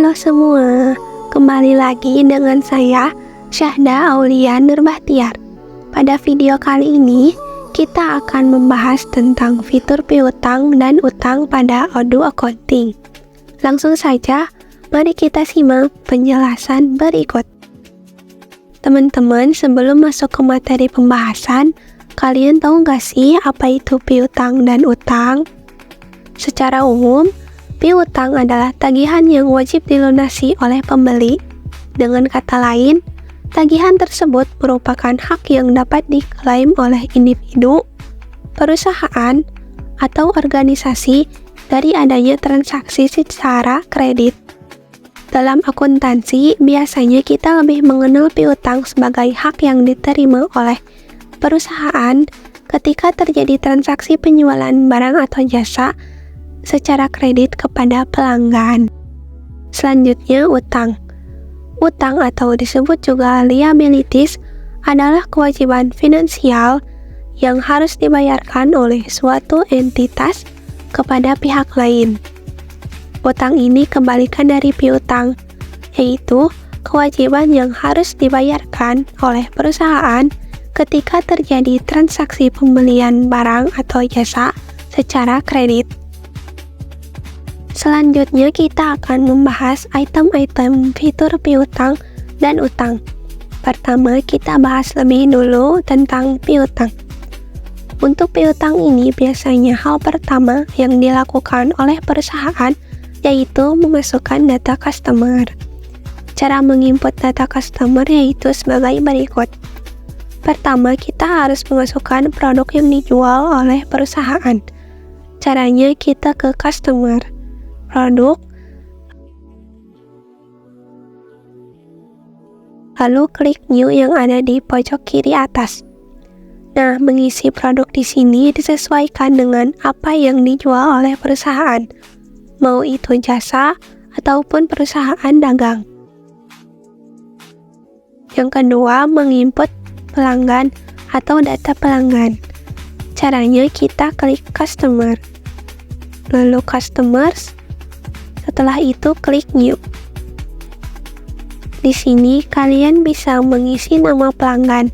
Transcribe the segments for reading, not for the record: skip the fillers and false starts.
Halo semua, kembali lagi dengan saya Syahda Aulia Nurbahtiar. Pada video kali ini, kita akan membahas tentang fitur piutang dan utang pada Odoo Accounting. Langsung saja, mari kita simak penjelasan berikut. Teman-teman, sebelum masuk ke materi pembahasan, kalian tahu nggak sih apa itu piutang dan utang? Secara umum, piutang adalah tagihan yang wajib dilunasi oleh pembeli. Dengan kata lain, tagihan tersebut merupakan hak yang dapat diklaim oleh individu, perusahaan, atau organisasi dari adanya transaksi secara kredit. Dalam akuntansi, biasanya kita lebih mengenal piutang sebagai hak yang diterima oleh perusahaan ketika terjadi transaksi penjualan barang atau jasa secara kredit kepada pelanggan. Selanjutnya, utang. Utang atau disebut juga liabilities adalah kewajiban finansial yang harus dibayarkan oleh suatu entitas kepada pihak lain. Utang ini kebalikan dari piutang, yaitu kewajiban yang harus dibayarkan oleh perusahaan ketika terjadi transaksi pembelian barang atau jasa secara kredit. Selanjutnya kita akan membahas item-item fitur piutang dan utang. Pertama, kita bahas lebih dulu tentang piutang. Untuk piutang ini biasanya hal pertama yang dilakukan oleh perusahaan yaitu memasukkan data customer. Cara menginput data customer yaitu sebagai berikut. Pertama, kita harus memasukkan produk yang dijual oleh perusahaan. Caranya kita ke customer, produk, lalu klik new yang ada di pojok kiri atas. Nah, mengisi produk di sini disesuaikan dengan apa yang dijual oleh perusahaan, mau itu jasa ataupun perusahaan dagang. Yang kedua, menginput pelanggan atau data pelanggan. Caranya kita klik customer, lalu customers, setelah itu klik new. Di sini kalian bisa mengisi nama pelanggan,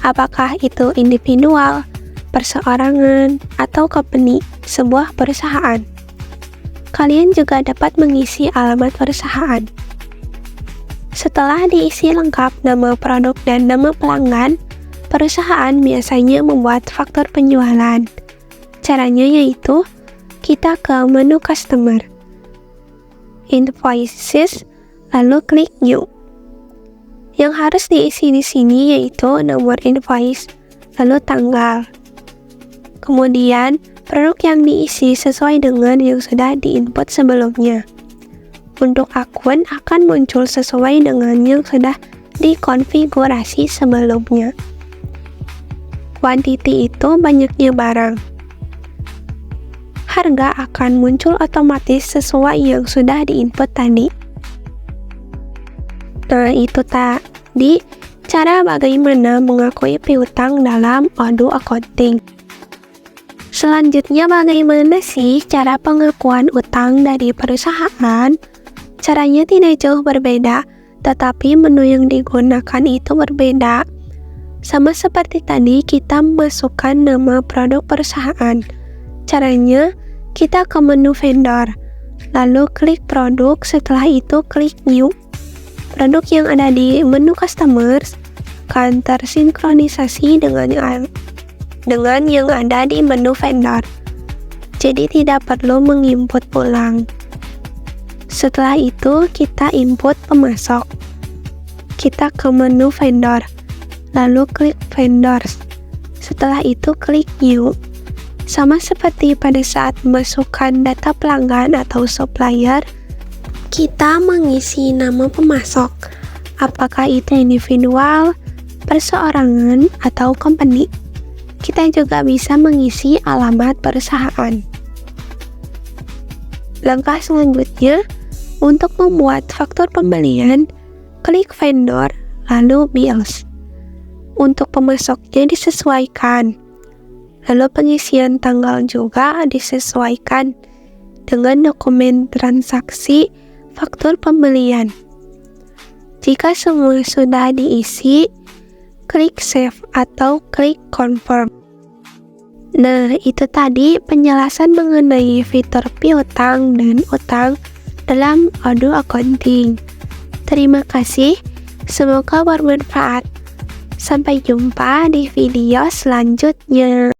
apakah itu individual, perseorangan, atau company, sebuah perusahaan. Kalian juga dapat mengisi alamat perusahaan. Setelah diisi lengkap nama produk dan nama pelanggan, perusahaan biasanya membuat faktur penjualan. Caranya yaitu kita ke menu customer, invoices, lalu klik new. Yang harus diisi di sini yaitu nomor invoice, lalu tanggal. Kemudian, produk yang diisi sesuai dengan yang sudah diinput sebelumnya. Untuk akun akan muncul sesuai dengan yang sudah dikonfigurasi sebelumnya. Quantity itu banyaknya barang. Harga akan muncul otomatis sesuai yang sudah diinput tadi. Nah, itu tadi cara bagaimana mengakui piutang dalam Odoo Accounting. Selanjutnya, bagaimana sih cara pengakuan utang dari perusahaan? Caranya tidak jauh berbeda, tetapi menu yang digunakan itu berbeda. Sama seperti tadi, kita memasukkan nama produk perusahaan. Caranya, kita ke menu vendor, lalu klik produk, setelah itu klik new. Produk yang ada di menu customers akan tersinkronisasi dengan yang ada di menu vendor. Jadi tidak perlu menginput ulang. Setelah itu kita input pemasok. Kita ke menu vendor, lalu klik vendors. Setelah itu klik new. Sama seperti pada saat memasukkan data pelanggan atau supplier, kita mengisi nama pemasok, apakah itu individual, perseorangan, atau company. Kita juga bisa mengisi alamat perusahaan. Langkah selanjutnya, untuk membuat faktur pembelian, klik vendor, lalu bills. Untuk pemasoknya disesuaikan, lalu pengisian tanggal juga disesuaikan dengan dokumen transaksi faktur pembelian. Jika semua sudah diisi, klik save atau klik confirm. Nah, itu tadi penjelasan mengenai fitur piutang dan utang dalam Odoo Accounting. Terima kasih, semoga bermanfaat. Sampai jumpa di video selanjutnya.